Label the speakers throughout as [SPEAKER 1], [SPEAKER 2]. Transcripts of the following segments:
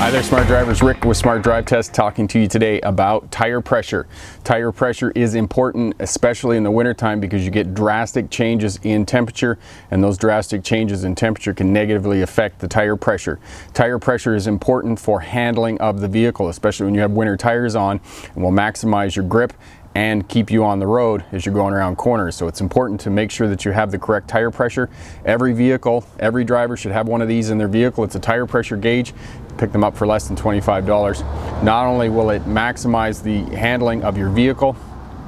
[SPEAKER 1] Hi there, smart drivers. Rick with Smart Drive Test talking to you today about tire pressure. Tire pressure is important, especially in the wintertime, because you get drastic changes in temperature, and those drastic changes in temperature can negatively affect the tire pressure. Tire pressure is important for handling of the vehicle, especially when you have winter tires on, and will maximize your grip and keep you on the road as you're going around corners. So it's important to make sure that you have the correct tire pressure. Every vehicle, every driver should have one of these in their vehicle. It's a tire pressure gauge. Pick them up for less than $25. Not only will it maximize the handling of your vehicle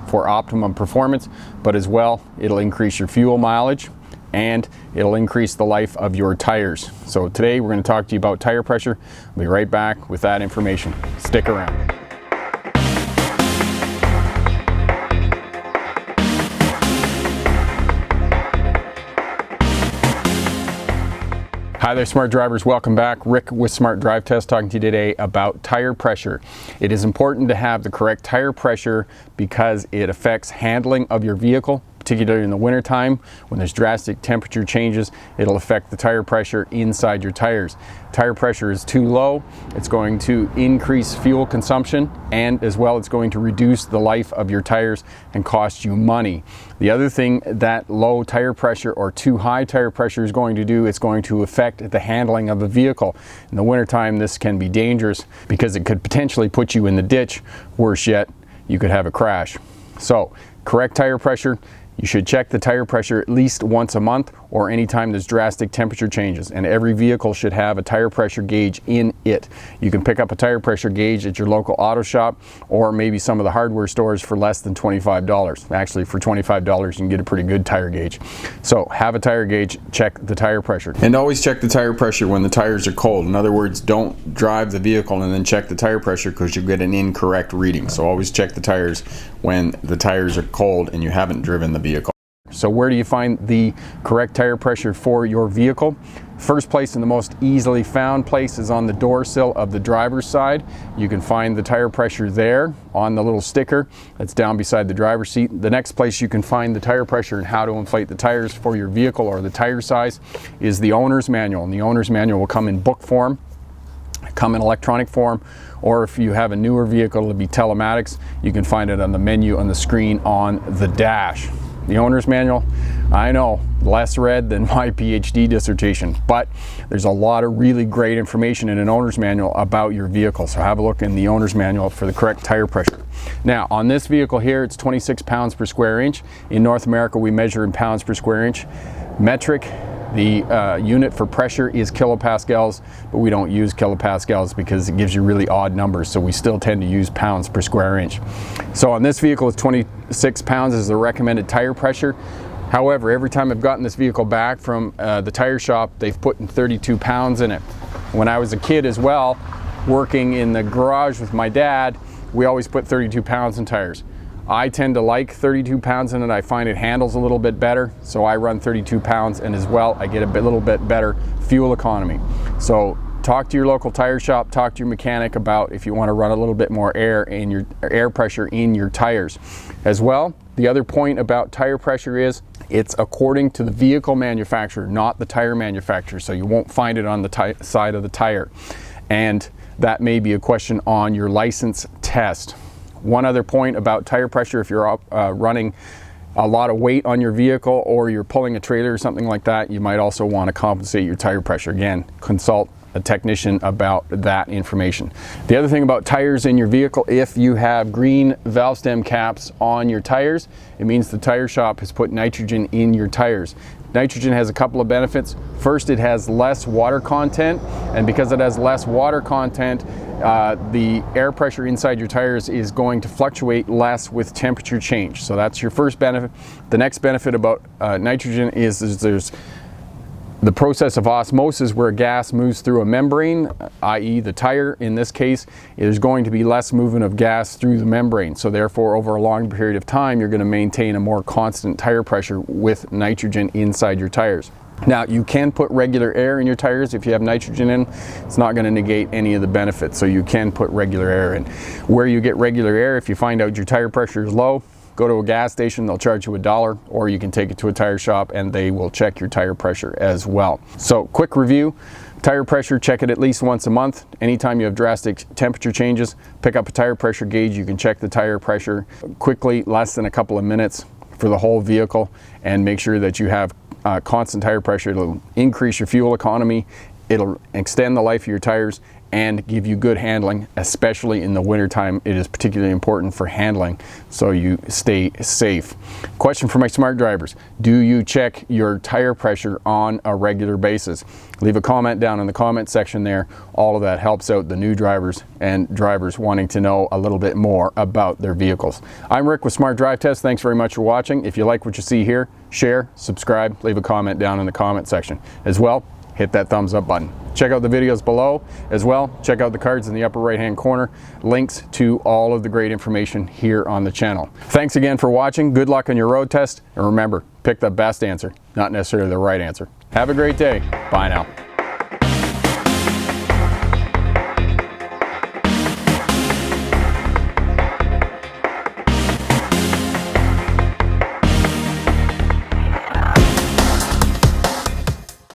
[SPEAKER 1] for optimum performance, but as well, it'll increase your fuel mileage and it'll increase the life of your tires. So today we're going to talk to you about tire pressure. I'll be right back with that information. Stick around. Hi there, smart drivers. Welcome back. Rick with Smart Drive Test talking to you today about tire pressure. It is important to have the correct tire pressure because it affects handling of your vehicle, particularly in the wintertime when there's drastic temperature changes. It'll affect the tire pressure inside your tires. Tire pressure is too low, it's going to increase fuel consumption, and as well it's going to reduce the life of your tires and cost you money. The other thing that low tire pressure or too high tire pressure is going to do, it's going to affect the handling of the vehicle. In the wintertime, this can be dangerous because it could potentially put you in the ditch. Worse yet, you could have a crash. So, correct tire pressure. You should check the tire pressure at least once a month or anytime there's drastic temperature changes, and every vehicle should have a tire pressure gauge in it. You can pick up a tire pressure gauge at your local auto shop or maybe some of the hardware stores for less than $25. Actually, for $25 you can get a pretty good tire gauge. So have a tire gauge, check the tire pressure. And always check the tire pressure when the tires are cold. In other words, don't drive the vehicle and then check the tire pressure because you get an incorrect reading. So always check the tires when the tires are cold and you haven't driven the vehicle. So where do you find the correct tire pressure for your vehicle? First place and the most easily found place is on the door sill of the driver's side. You can find the tire pressure there on the little sticker that's down beside the driver's seat. The next place you can find the tire pressure and how to inflate the tires for your vehicle or the tire size is the owner's manual. And the owner's manual will come in book form, come in electronic form, or if you have a newer vehicle, it'll be telematics. You can find it on the menu on the screen on the dash. The owner's manual, I know, less read than my PhD dissertation, but there's a lot of really great information in an owner's manual about your vehicle. So have a look in the owner's manual for the correct tire pressure. Now, on this vehicle here, it's 26 pounds per square inch. In North America, we measure in pounds per square inch. Metric, the unit for pressure is kilopascals, but we don't use kilopascals because it gives you really odd numbers, so we still tend to use pounds per square inch. So on this vehicle, it's 26 pounds is the recommended tire pressure. However, every time I've gotten this vehicle back from the tire shop, they've put in 32 pounds in it. When I was a kid as well, working in the garage with my dad, we always put 32 pounds in tires. I tend to like 32 pounds in it. I find it handles a little bit better, so I run 32 pounds, and as well I get a little bit better fuel economy. So talk to your local tire shop, talk to your mechanic about if you want to run a little bit more air in your air pressure in your tires. As well, the other point about tire pressure is it's according to the vehicle manufacturer, not the tire manufacturer, so you won't find it on the side of the tire, and that may be a question on your license test. One other point about tire pressure, if you're running a lot of weight on your vehicle or you're pulling a trailer or something like that, you might also want to compensate your tire pressure. Again, consult a technician about that information. The other thing about tires in your vehicle, if you have green valve stem caps on your tires, it means the tire shop has put nitrogen in your tires. Nitrogen has a couple of benefits. First, it has less water content, and because it has less water content, the air pressure inside your tires is going to fluctuate less with temperature change. So that's your first benefit. The next benefit about nitrogen is there's the process of osmosis where gas moves through a membrane, i.e. the tire. In this case, there's going to be less movement of gas through the membrane. So therefore, over a long period of time, you're going to maintain a more constant tire pressure with nitrogen inside your tires. Now, you can put regular air in your tires if you have nitrogen in. It's not going to negate any of the benefits, so you can put regular air in. Where you get regular air, if you find out your tire pressure is low, go to a gas station, they'll charge you $1, or you can take it to a tire shop and they will check your tire pressure as well. So quick review, tire pressure, check it at least once a month. Anytime you have drastic temperature changes, pick up a tire pressure gauge. You can check the tire pressure quickly, less than a couple of minutes for the whole vehicle, and make sure that you have constant tire pressure. It'll increase your fuel economy, it'll extend the life of your tires, and give you good handling, especially in the winter time. It is particularly important for handling, so you stay safe. Question for my smart drivers: do you check your tire pressure on a regular basis? Leave a comment down in the comment section there. All of that helps out the new drivers and drivers wanting to know a little bit more about their vehicles. I'm Rick with Smart Drive Test. Thanks very much for watching. If you like what you see here, share, subscribe, leave a comment down in the comment section. As well, hit that thumbs up button. Check out the videos below as well. Check out the cards in the upper right hand corner. Links to all of the great information here on the channel. Thanks again for watching. Good luck on your road test. And remember, pick the best answer, not necessarily the right answer. Have a great day. Bye now.